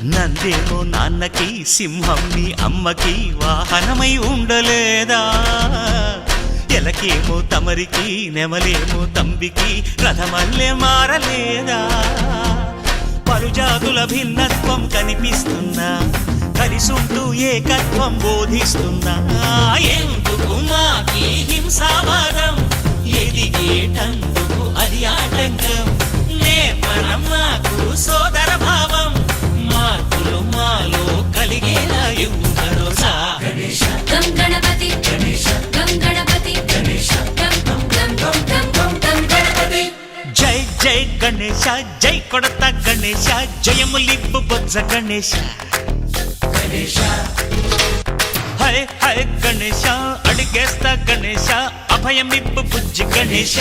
నందేమో నాన్నకి సింహం నీ అమ్మకి వాహనమై ఉండలేదా ఎలకేమో తమరికి నెమలేమో తంబికి రథమల్లే మారలేదా పలుజాతుల భిన్నత్వం కనిపిస్తున్నా కలిసుంటూ ఏకత్వం బోధిస్తున్నా ఎందుకు మాకి హింసావాదం ఎదిగేటందుకు అది ఆటంకం నేర్పడం మాకు సోదర భావం మార్పులు మాలో కలిగేలా ఇవ్వు భరోసా గం గణపతి గం గణపతి గం గం గం గం గం గం గణపతి జై జై గణేశ జై కొడత గణేశ జయములిప్పు బొజ్జ గణేశ హై హై గణేశ అడిగేస్తా గణేశ అభయమిప్పు బుజ్జి గణేశ